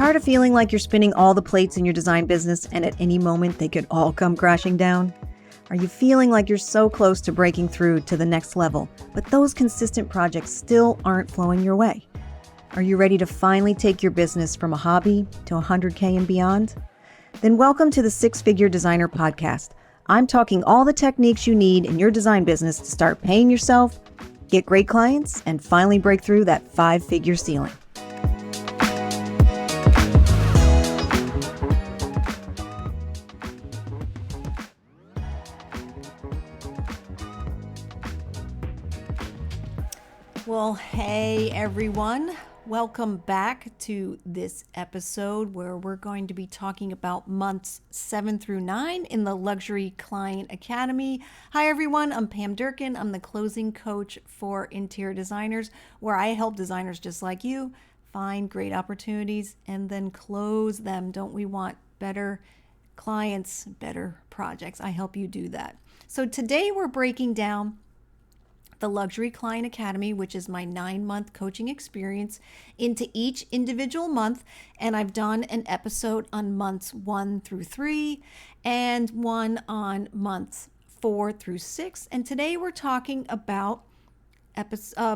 Tired of feeling like you're spinning all the plates in your design business and at any moment they could all come crashing down? Are you feeling like you're so close to breaking through to the next level, but those consistent projects still aren't flowing your way? Are you ready to finally take your business from a hobby to 100K and beyond? Then welcome to the Six Figure Designer Podcast. I'm talking all the techniques you need in your design business to start paying yourself, get great clients, and finally break through that 5-figure ceiling. Well, hey everyone. Welcome back to this episode where we're going to be talking about months 7 through 9 in the Luxury Client Academy. Hi everyone, I'm Pam Durkin. I'm the closing coach for interior designers, where I help designers just like you find great opportunities and then close them. Don't we want better clients, better projects? I help you do that. So today we're breaking down the Luxury Client Academy, which is my 9-month coaching experience, into each individual month. And I've done an episode on months 1 through 3 and one on months 4 through 6. And today we're talking about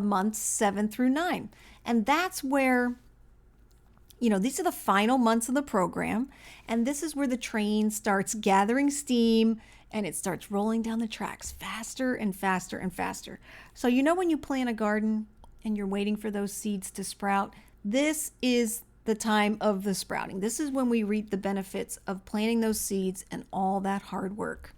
months 7 through 9. And that's where, these are the final months of the program. And this is where the train starts gathering steam and it starts rolling down the tracks faster and faster and faster. So when you plant a garden and you're waiting for those seeds to sprout, this is the time of the sprouting. This is when we reap the benefits of planting those seeds and all that hard work.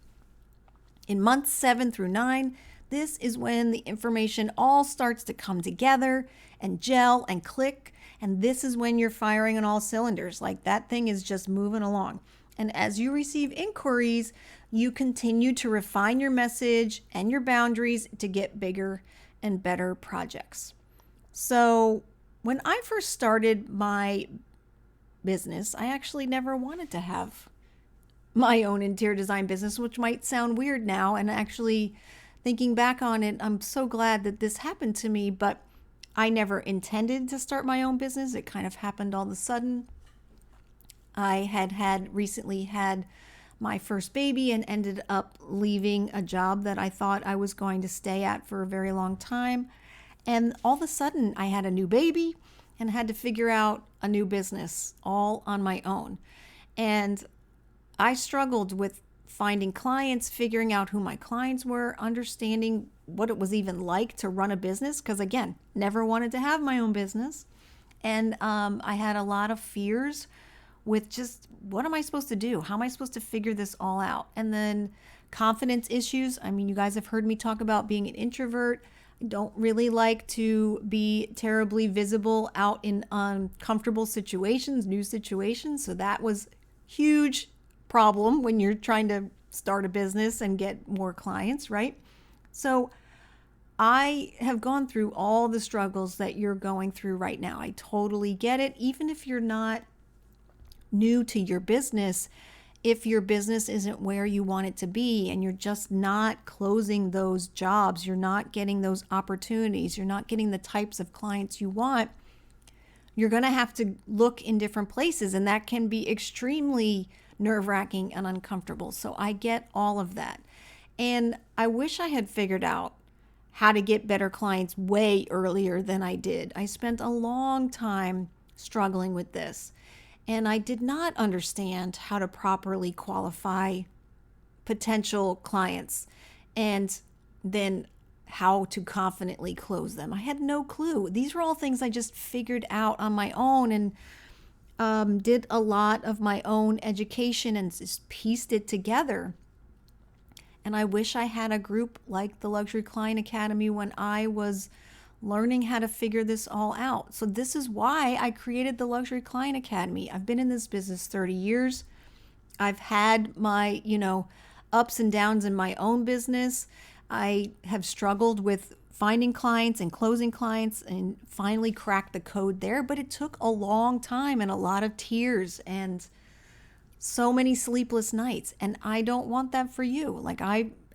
In months 7 through 9, this is when the information all starts to come together and gel and click. And this is when you're firing on all cylinders. Like that thing is just moving along. And as you receive inquiries, you continue to refine your message and your boundaries to get bigger and better projects. So when I first started my business, I actually never wanted to have my own interior design business, which might sound weird now. And actually thinking back on it, I'm so glad that this happened to me, but I never intended to start my own business. It kind of happened all of a sudden. I had recently had my first baby and ended up leaving a job that I thought I was going to stay at for a very long time. And all of a sudden I had a new baby and had to figure out a new business all on my own. And I struggled with finding clients, figuring out who my clients were, understanding what it was even like to run a business. Because again, never wanted to have my own business. And I had a lot of fears with just, what am I supposed to do? How am I supposed to figure this all out? And then confidence issues. I mean, you guys have heard me talk about being an introvert. I don't really like to be terribly visible out in uncomfortable situations, new situations. So that was huge problem when you're trying to start a business and get more clients, right? So I have gone through all the struggles that you're going through right now. I totally get it. Even if you're not new to your business, if your business isn't where you want it to be and you're just not closing those jobs, you're not getting those opportunities, you're not getting the types of clients you want, you're going to have to look in different places, and that can be extremely nerve-wracking and uncomfortable. So I get all of that. And I wish I had figured out how to get better clients way earlier than I did. I spent a long time struggling with this. And I did not understand how to properly qualify potential clients and then how to confidently close them. I had no clue. These were all things I just figured out on my own and did a lot of my own education and just pieced it together. And I wish I had a group like the Luxury Client Academy when I was learning how to figure this all out. So this is why I created the Luxury Client Academy. I've been in this business 30 years. I've had my, ups and downs in my own business. I have struggled with finding clients and closing clients and finally cracked the code there. But it took a long time and a lot of tears and so many sleepless nights. And I don't want that for you.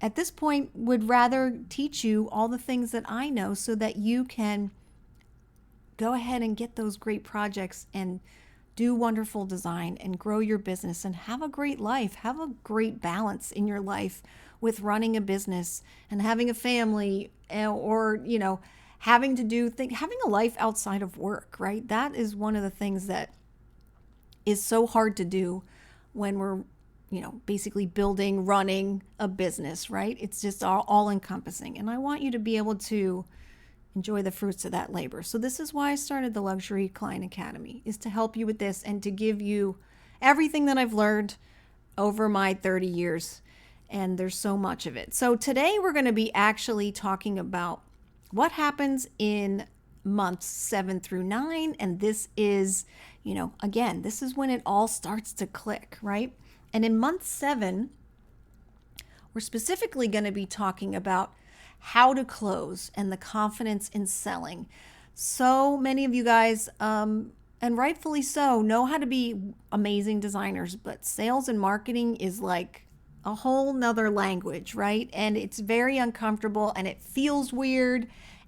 At this point, would rather teach you all the things that I know so that you can go ahead and get those great projects and do wonderful design and grow your business and have a great life, have a great balance in your life with running a business and having a family, or, having to do things, having a life outside of work, right? That is one of the things that is so hard to do when we're, basically running a business, right? It's just all encompassing. And I want you to be able to enjoy the fruits of that labor. So this is why I started the Luxury Client Academy, is to help you with this and to give you everything that I've learned over my 30 years. And there's so much of it. So today we're going to be actually talking about what happens in months 7 through 9. And this is, again, this is when it all starts to click, right? And in month 7, we're specifically going to be talking about how to close and the confidence in selling. So many of you guys, and rightfully so, know how to be amazing designers, but sales and marketing is like a whole nother language, right? And it's very uncomfortable and it feels weird,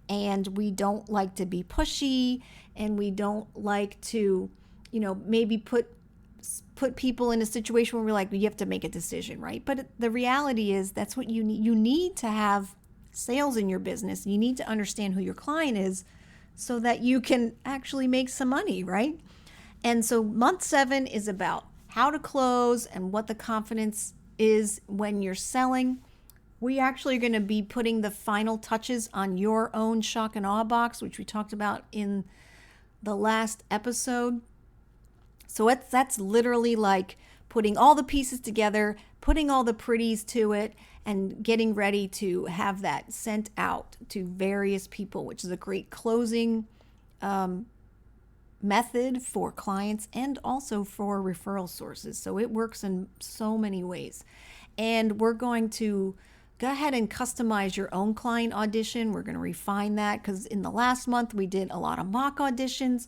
and we don't like to be pushy, and we don't like to, maybe put people in a situation where we're like, you have to make a decision, right? But the reality is that's what you need. You need to have sales in your business. You need to understand who your client is so that you can actually make some money, right? And so month 7 is about how to close and what the confidence is when you're selling. We actually are going to be putting the final touches on your own shock and awe box, which we talked about in the last episode. So that's literally like putting all the pieces together, putting all the pretties to it, and getting ready to have that sent out to various people, which is a great closing method for clients and also for referral sources. So it works in so many ways. And we're going to go ahead and customize your own client audition. We're going to refine that because in the last month we did a lot of mock auditions.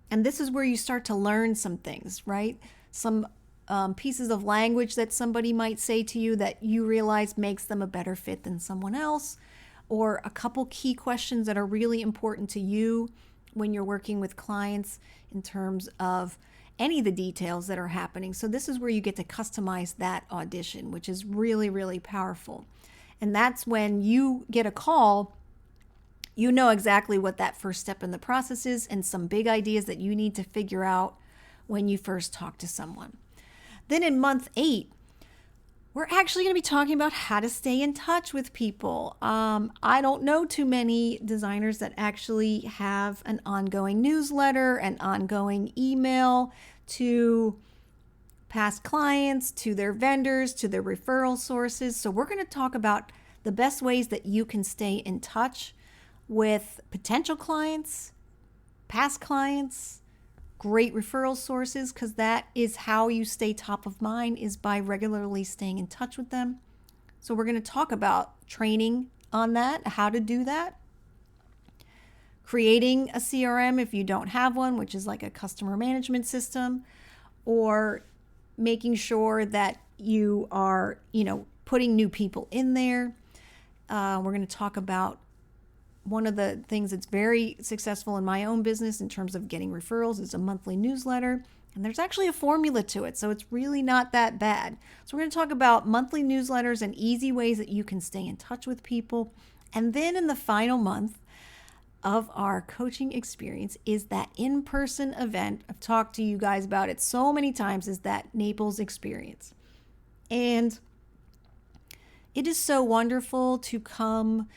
And this is where you start to learn some things, right? Some pieces of language that somebody might say to you that you realize makes them a better fit than someone else, or a couple key questions that are really important to you when you're working with clients in terms of any of the details that are happening. So this is where you get to customize that audition, which is really, really powerful. And that's when you get a call, you know exactly what that first step in the process is and some big ideas that you need to figure out when you first talk to someone. Then in month 8, we're actually going to be talking about how to stay in touch with people. I don't know too many designers that actually have an ongoing newsletter, an ongoing email to past clients, to their vendors, to their referral sources. So we're going to talk about the best ways that you can stay in touch with potential clients, past clients, great referral sources, because that is how you stay top of mind, is by regularly staying in touch with them. So we're going to talk about training on that, how to do that, creating a CRM if you don't have one, which is like a customer management system, or making sure that you are, putting new people in there. We're going to talk about one of the things that's very successful in my own business in terms of getting referrals is a monthly newsletter. And there's actually a formula to it, so it's really not that bad. So we're going to talk about monthly newsletters and easy ways that you can stay in touch with people. And then in the final month of our coaching experience is that in-person event. I've talked to you guys about it so many times, is that Naples Experience. And it is so wonderful to come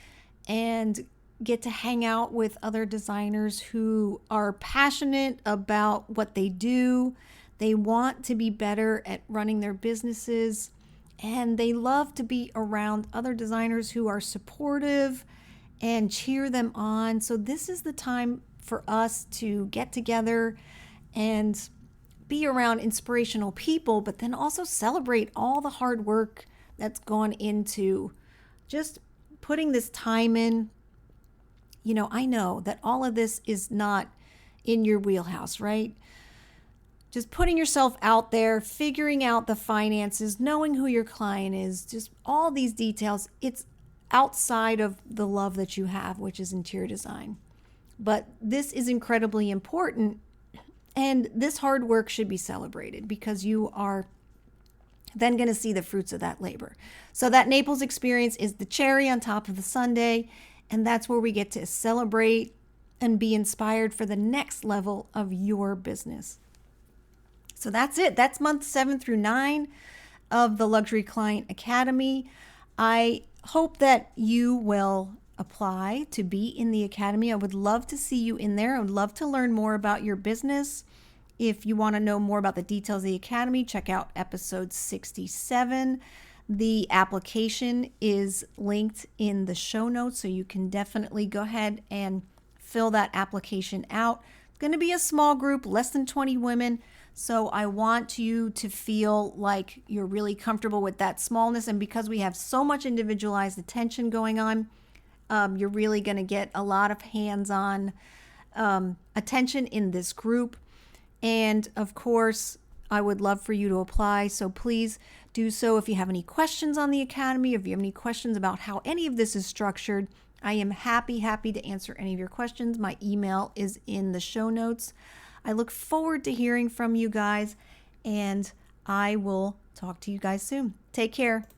and get to hang out with other designers who are passionate about what they do. They want to be better at running their businesses, and they love to be around other designers who are supportive and cheer them on. So this is the time for us to get together and be around inspirational people, but then also celebrate all the hard work that's gone into just putting this time in. I know that all of this is not in your wheelhouse, right? Just putting yourself out there, figuring out the finances, knowing who your client is, just all these details. It's outside of the love that you have, which is interior design. But this is incredibly important And this hard work should be celebrated because you are then going to see the fruits of that labor. So that Naples Experience is the cherry on top of the sundae, and that's where we get to celebrate and be inspired for the next level of your business. So that's it. That's month 7 through 9 of the Luxury Client Academy. I hope that you will apply to be in the Academy. I would love to see you in there. I would love to learn more about your business. If you want to know more about the details of the Academy, check out episode 67. The application is linked in the show notes, so you can definitely go ahead and fill that application out. It's going to be a small group, less than 20 women. So I want you to feel like you're really comfortable with that smallness. And because we have so much individualized attention going on, you're really going to get a lot of hands-on attention in this group. And of course, I would love for you to apply. So please do so. If you have any questions on the Academy, if you have any questions about how any of this is structured, I am happy to answer any of your questions. My email is in the show notes. I look forward to hearing from you guys, and I will talk to you guys soon. Take care.